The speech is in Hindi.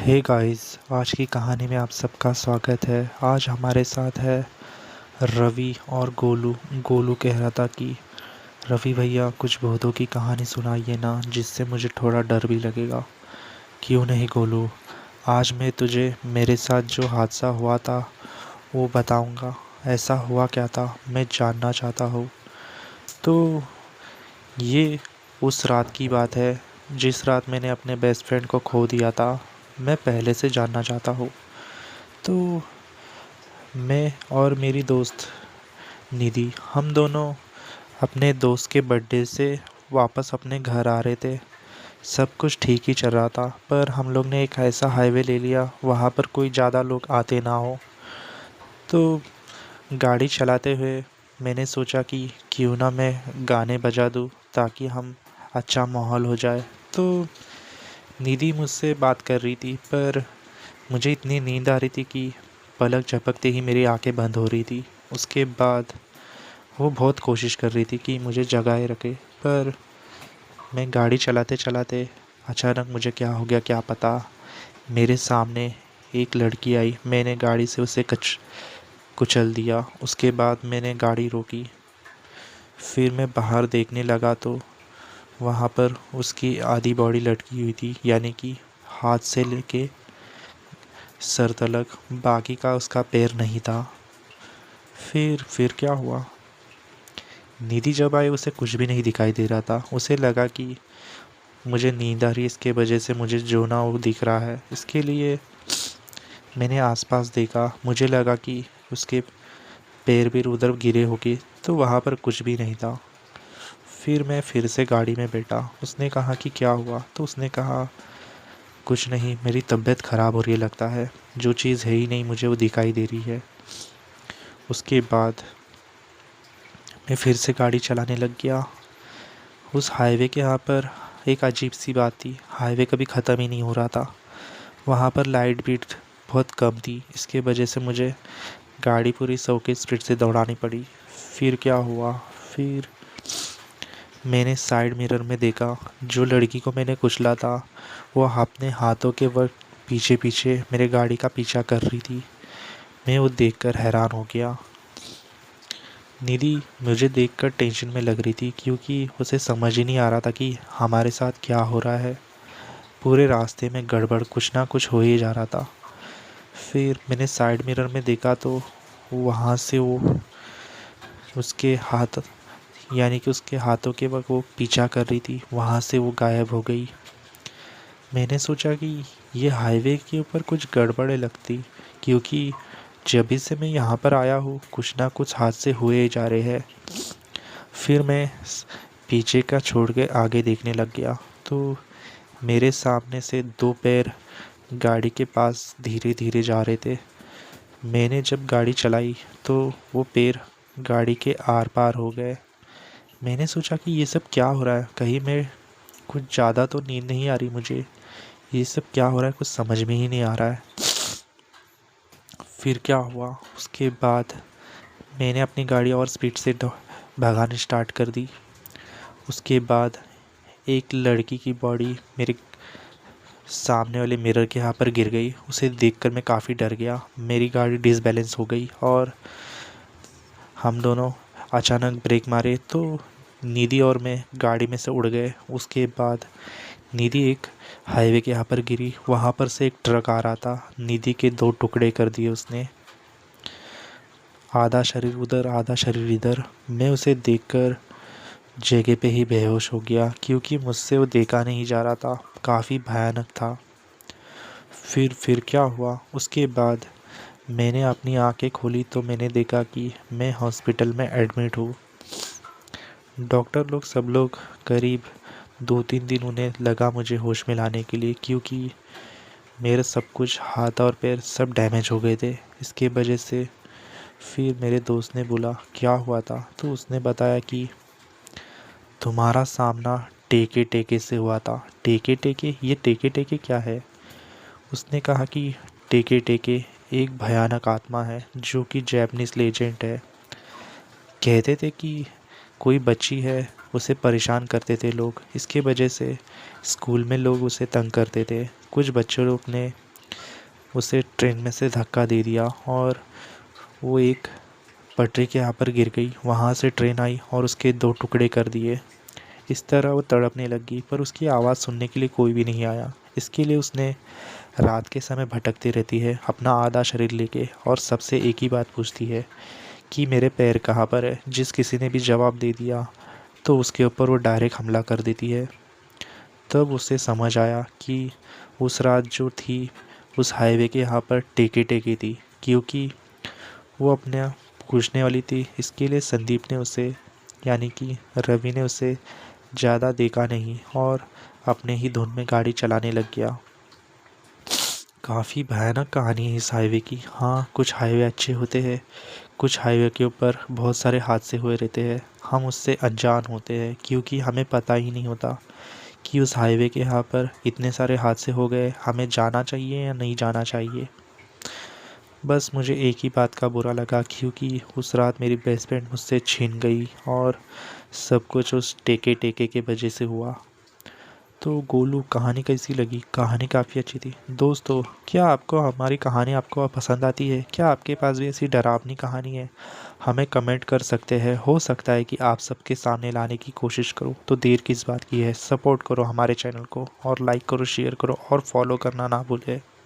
हे गाइस, आज की कहानी में आप सबका स्वागत है। आज हमारे साथ है रवि और गोलू। गोलू कह रहा था कि रवि भैया कुछ भूतों की कहानी सुनाइए ना, जिससे मुझे थोड़ा डर भी लगेगा। क्यों नहीं गोलू, आज मैं तुझे मेरे साथ जो हादसा हुआ था वो बताऊंगा। ऐसा हुआ क्या था मैं जानना चाहता हूँ। तो ये उस रात की बात है जिस रात मैंने अपने बेस्ट फ्रेंड को खो दिया था। मैं पहले से जानना चाहता हूँ। तो मैं और मेरी दोस्त निधि, हम दोनों अपने दोस्त के बर्थडे से वापस अपने घर आ रहे थे। सब कुछ ठीक ही चल रहा था, पर हम लोग ने एक ऐसा हाईवे ले लिया वहाँ पर कोई ज़्यादा लोग आते ना हो। तो गाड़ी चलाते हुए मैंने सोचा कि क्यों ना मैं गाने बजा दूँ ताकि हम अच्छा माहौल हो जाए। तो निधि मुझसे बात कर रही थी, पर मुझे इतनी नींद आ रही थी कि पलक झपकते ही मेरी आंखें बंद हो रही थी। उसके बाद वो बहुत कोशिश कर रही थी कि मुझे जगाए रखे, पर मैं गाड़ी चलाते चलाते अचानक मुझे क्या हो गया क्या पता, मेरे सामने एक लड़की आई। मैंने गाड़ी से उसे कुचल दिया। उसके बाद मैंने गाड़ी रोकी, फिर मैं बाहर देखने लगा तो वहाँ पर उसकी आधी बॉडी लटकी हुई थी, यानी कि हाथ से लेके सर तलक, बाकी का उसका पैर नहीं था। फिर क्या हुआ, निधि जब आई उसे कुछ भी नहीं दिखाई दे रहा था। उसे लगा कि मुझे नींद आ रही है, इसके वजह से मुझे जो ना वो दिख रहा है। इसके लिए मैंने आसपास देखा, मुझे लगा कि उसके पैर भी उधर गिरे होंगे, तो वहाँ पर कुछ भी नहीं था। फिर मैं फिर से गाड़ी में बैठा। उसने कहा कि क्या हुआ, तो उसने कहा कुछ नहीं, मेरी तबीयत ख़राब हो रही है, लगता है जो चीज़ है ही नहीं मुझे वो दिखाई दे रही है। उसके बाद मैं फिर से गाड़ी चलाने लग गया। उस हाईवे के यहाँ पर एक अजीब सी बात थी, हाईवे कभी ख़त्म ही नहीं हो रहा था। वहाँ पर लाइट भी बहुत कम थी, इसके वजह से मुझे गाड़ी पूरी 100 की स्पीड से दौड़ानी पड़ी। फिर क्या हुआ, फिर मैंने साइड मिरर में देखा, जो लड़की को मैंने कुचला था वो अपने हाथों के वक्त पीछे पीछे मेरे गाड़ी का पीछा कर रही थी। मैं वो देखकर हैरान हो गया। निधि मुझे देखकर टेंशन में लग रही थी, क्योंकि उसे समझ ही नहीं आ रहा था कि हमारे साथ क्या हो रहा है। पूरे रास्ते में गड़बड़, कुछ ना कुछ हो ही जा रहा था। फिर मैंने साइड मिरर में देखा तो वहाँ से वो उसके हाथ, यानी कि उसके हाथों के वक्त वो पीछा कर रही थी, वहाँ से वो गायब हो गई। मैंने सोचा कि ये हाईवे के ऊपर कुछ गड़बड़ है लगती, क्योंकि जब से मैं यहाँ पर आया हूँ कुछ ना कुछ हादसे हुए ही जा रहे हैं। फिर मैं पीछे का छोड़ के आगे देखने लग गया, तो मेरे सामने से दो पैर गाड़ी के पास धीरे धीरे जा रहे थे। मैंने जब गाड़ी चलाई तो वो पैर गाड़ी के आर पार हो गए। मैंने सोचा कि ये सब क्या हो रहा है, कहीं मैं कुछ ज़्यादा तो नींद नहीं आ रही मुझे, ये सब क्या हो रहा है, कुछ समझ में ही नहीं आ रहा है। फिर क्या हुआ, उसके बाद मैंने अपनी गाड़ी और स्पीड से भगानी स्टार्ट कर दी। उसके बाद एक लड़की की बॉडी मेरे सामने वाले मिरर के यहाँ पर गिर गई। उसे देखकर मैं काफ़ी डर गया। मेरी गाड़ी डिसबैलेंस हो गई और हम दोनों अचानक ब्रेक मारे तो निधि और मैं गाड़ी में से उड़ गए। उसके बाद निधि एक हाईवे के यहाँ पर गिरी, वहाँ पर से एक ट्रक आ रहा था। निधि के दो टुकड़े कर दिए उसने, आधा शरीर उधर आधा शरीर इधर। मैं उसे देखकर जगह पे ही बेहोश हो गया, क्योंकि मुझसे वो देखा नहीं जा रहा था, काफ़ी भयानक था। फिर क्या हुआ, उसके बाद मैंने अपनी आंखें खोली तो मैंने देखा कि मैं हॉस्पिटल में एडमिट हूँ। डॉक्टर लोग सब लोग करीब 2-3 दिन उन्हें लगा मुझे होश में लाने के लिए, क्योंकि मेरे सब कुछ हाथ और पैर सब डैमेज हो गए थे इसके वजह से। फिर मेरे दोस्त ने बोला क्या हुआ था, तो उसने बताया कि तुम्हारा सामना टेके टेके से हुआ था। टेके टेके, ये टेके टेके क्या है? उसने कहा कि टेके टेके एक भयानक आत्मा है जो कि जैपनीज लेजेंड है। कहते थे कि कोई बच्ची है, उसे परेशान करते थे लोग, इसके वजह से स्कूल में लोग उसे तंग करते थे। कुछ बच्चों लोग ने उसे ट्रेन में से धक्का दे दिया और वो एक पटरी के यहाँ पर गिर गई। वहाँ से ट्रेन आई और उसके 2 टुकड़े कर दिए। इस तरह वो तड़पने लगी, पर उसकी आवाज़ सुनने के लिए कोई भी नहीं आया। इसके लिए उसने रात के समय भटकती रहती है अपना आधा शरीर लेके, और सबसे एक ही बात पूछती है कि मेरे पैर कहाँ पर है। जिस किसी ने भी जवाब दे दिया तो उसके ऊपर वो डायरेक्ट हमला कर देती है। तब उसे समझ आया कि उस रात जो थी उस हाईवे के यहाँ पर टेके टेके थी, क्योंकि वो अपने पूछने वाली थी। इसके लिए संदीप ने उसे, यानी कि रवि ने उसे ज़्यादा देखा नहीं और अपने ही धुन में गाड़ी चलाने लग गया। काफ़ी भयानक कहानी है इस हाईवे की। हाँ, कुछ हाईवे अच्छे होते हैं, कुछ हाईवे के ऊपर बहुत सारे हादसे हुए रहते हैं। हम उससे अनजान होते हैं क्योंकि हमें पता ही नहीं होता कि उस हाईवे के यहाँ पर इतने सारे हादसे हो गए, हमें जाना चाहिए या नहीं जाना चाहिए। बस मुझे एक ही बात का बुरा लगा, क्योंकि उस रात मेरी बेस्ट फ्रेंड मुझसे छीन गई और सब कुछ उस टेके टेके के वजह से हुआ। तो गोलू, कहानी कैसी लगी? कहानी काफ़ी अच्छी थी। दोस्तों, क्या आपको हमारी कहानी आपको पसंद आती है? क्या आपके पास भी ऐसी डरावनी कहानी है? हमें कमेंट कर सकते हैं। हो सकता है कि आप सबके सामने लाने की कोशिश करूं। तो देर किस बात की है, सपोर्ट करो हमारे चैनल को और लाइक करो, शेयर करो और फॉलो करना ना भूलें।